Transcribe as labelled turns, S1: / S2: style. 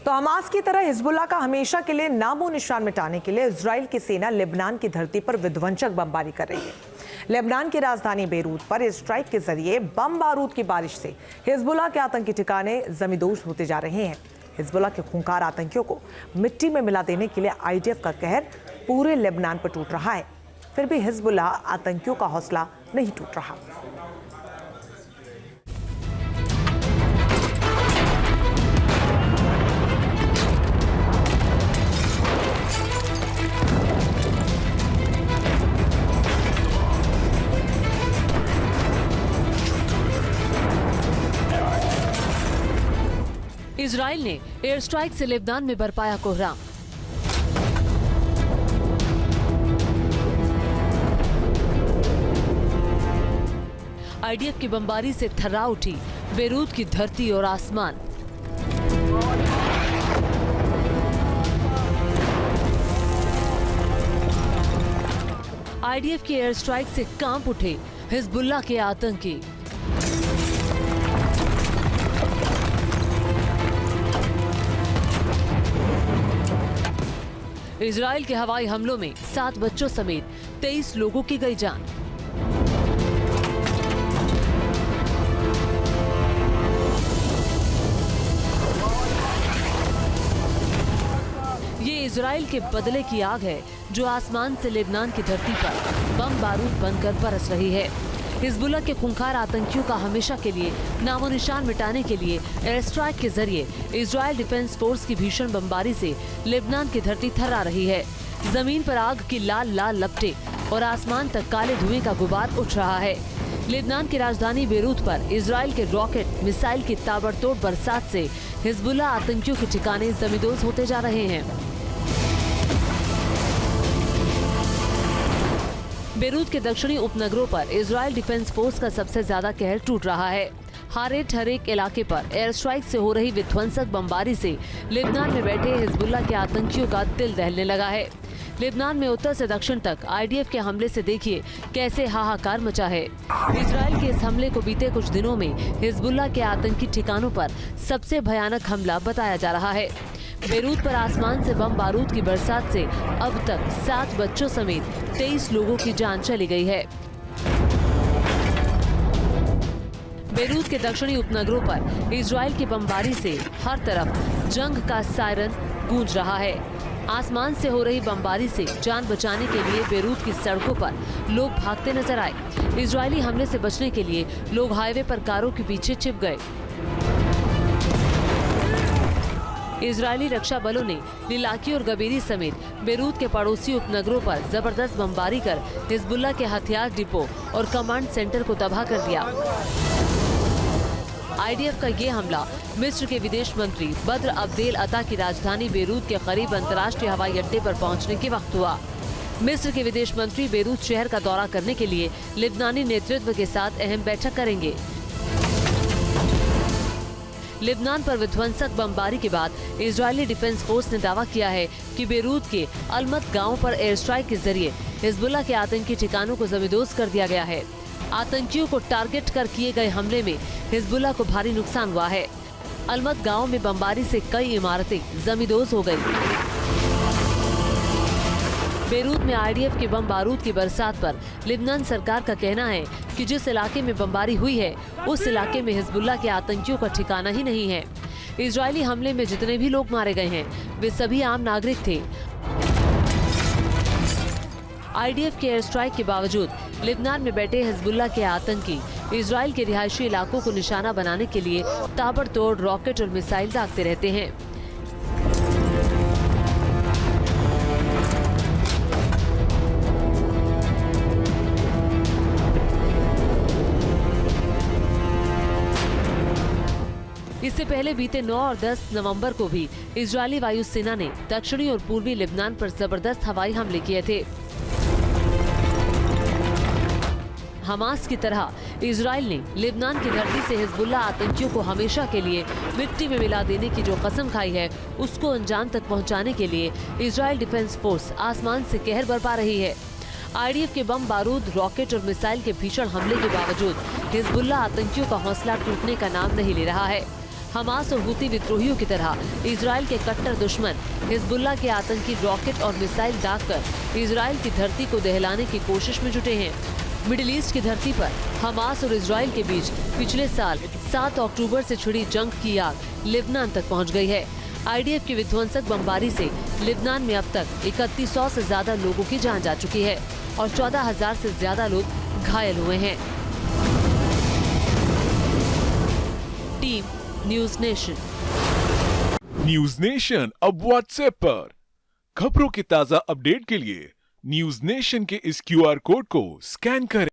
S1: तो हमास की तरह हिजबुल्लाह का हमेशा के लिए नामो निशान मिटाने के लिए इजराइल की सेना लेबनान की धरती पर विध्वंसक बमबारी कर रही है। लेबनान की राजधानी बेरूत पर इस स्ट्राइक के जरिए बम बारूद की बारिश से हिजबुल्लाह के आतंकी ठिकाने जमींदोज होते जा रहे हैं। हिजबुल्लाह के खूंखार आतंकियों को मिट्टी में मिला देने के लिए आईडीएफ का कहर पूरे लेबनान पर टूट रहा है। फिर भी हिजबुल्लाह आतंकियों का हौसला नहीं टूट रहा।
S2: इजराइल ने एयर स्ट्राइक से लेबनान में बरपाया कोहराम। आईडीएफ की बमबारी से थर्रा उठी बेरूत की धरती और आसमान। आईडीएफ की एयर स्ट्राइक से कांप उठे हिजबुल्लाह के आतंकी। इजराइल के हवाई हमलों में 7 बच्चों समेत 23 लोगों की गई जान। ये इजराइल के बदले की आग है जो आसमान से लेबनान की धरती पर बम बारूद बनकर बरस रही है। हिजबुल्लाह के खूंखार आतंकियों का हमेशा के लिए नामो निशान मिटाने के लिए एयर स्ट्राइक के जरिए इजराइल डिफेंस फोर्स की भीषण बमबारी से लेबनान की धरती थर्रा रही है। जमीन पर आग की लाल लाल लपटें और आसमान तक काले धुएं का गुबार उठ रहा है। लेबनान की राजधानी बेरूत पर इजराइल के रॉकेट मिसाइल की ताबड़तोड़ बरसात से हिजबुल्लाह आतंकियों के ठिकाने जमींदोज होते जा रहे हैं। बेरूत के दक्षिणी उपनगरों पर इजराइल डिफेंस फोर्स का सबसे ज्यादा कहर टूट रहा है। हारेट हरेक इलाके पर एयर स्ट्राइक से हो रही विध्वंसक बमबारी से लेबनान में बैठे हिजबुल्लाह के आतंकियों का दिल दहलने लगा है। लेबनान में उत्तर से दक्षिण तक आईडीएफ के हमले से देखिए कैसे हाहाकार मचा है। इजराइल के इस हमले को बीते कुछ दिनों में हिजबुल्लाह के आतंकी ठिकानों पर सबसे भयानक हमला बताया जा रहा है। बेरूत पर आसमान से बम बारूद की बरसात से अब तक 7 बच्चों समेत 23 लोगों की जान चली गई है। बेरूत के दक्षिणी उपनगरों पर इजराइल की बमबारी से हर तरफ जंग का सायरन गूंज रहा है। आसमान से हो रही बमबारी से जान बचाने के लिए बेरूत की सड़कों पर लोग भागते नजर आए। इजरायली हमले से बचने के लिए लोग हाईवे पर कारों के पीछे छिप गए। इजरायली रक्षा बलों ने लिलाकी और गबीरी समेत बेरूत के पड़ोसी उपनगरों पर जबरदस्त बमबारी कर हिजबुल्लाह के हथियार डिपो और कमांड सेंटर को तबाह कर दिया। आईडीएफ का ये हमला मिस्र के विदेश मंत्री बद्र अब्देल अता की राजधानी बेरूत के करीब अंतर्राष्ट्रीय हवाई अड्डे पर पहुंचने के वक्त हुआ। मिस्र के विदेश मंत्री बेरूत शहर का दौरा करने के लिए लेबनानी नेतृत्व के साथ अहम बैठक करेंगे। लेबनान पर विध्वंसक बमबारी के बाद इजरायली डिफेंस फोर्स ने दावा किया है कि बेरूत के अलमत गांव पर एयर स्ट्राइक के जरिए हिजबुल्लाह के आतंकी ठिकानों को जमींदोज कर दिया गया है। आतंकियों को टारगेट कर किए गए हमले में हिजबुल्लाह को भारी नुकसान हुआ है। अलमत गांव में बमबारी से कई इमारतें जमींदोज हो गई। बेरूत में आईडीएफ के बम बारूद की बरसात पर लेबनान सरकार का कहना है कि जिस इलाके में बमबारी हुई है उस इलाके में हिजबुल्लाह के आतंकियों का ठिकाना ही नहीं है। इजरायली हमले में जितने भी लोग मारे गए हैं वे सभी आम नागरिक थे। आईडीएफ के एयर स्ट्राइक के बावजूद लेबनान में बैठे हिजबुल्लाह के आतंकी इजराइल के रिहायशी इलाकों को निशाना बनाने के लिए ताबड़तोड़ रॉकेट और मिसाइल दागते रहते हैं। इससे पहले बीते 9 और 10 नवंबर को भी इजरायली वायुसेना ने दक्षिणी और पूर्वी लेबनान पर जबरदस्त हवाई हमले किए थे। हमास की तरह इजराइल ने लेबनान की धरती से हिजबुल्लाह आतंकियों को हमेशा के लिए मिट्टी में मिला देने की जो कसम खाई है उसको अंजाम तक पहुंचाने के लिए इजराइल डिफेंस फोर्स आसमान से कहर बरपा रही है। आईडीएफ के बम बारूद, रॉकेट और मिसाइल के भीषण हमले के बावजूद हिजबुल्लाह आतंकियों का हौसला टूटने का नाम नहीं ले रहा है। हमास और हुती विद्रोहियों की तरह इजराइल के कट्टर दुश्मन हिजबुल्लाह के आतंकी रॉकेट और मिसाइल दागकर इजराइल की धरती को दहलाने की कोशिश में जुटे हैं। मिडिल ईस्ट की धरती पर हमास और इजराइल के बीच पिछले साल 7 अक्टूबर से छिड़ी जंग की आग लेबनान तक पहुंच गई है। आईडीएफ की विध्वंसक बमबारी से लेबनान में अब तक 3100 से ज्यादा लोगों की जान जा चुकी है और 14,000 से ज्यादा लोग घायल हुए हैं। Team news nation.
S3: News nation अब व्हाट्सएप पर खबरों की ताजा अपडेट के लिए न्यूज नेशन के इस क्यूआर कोड को स्कैन करें।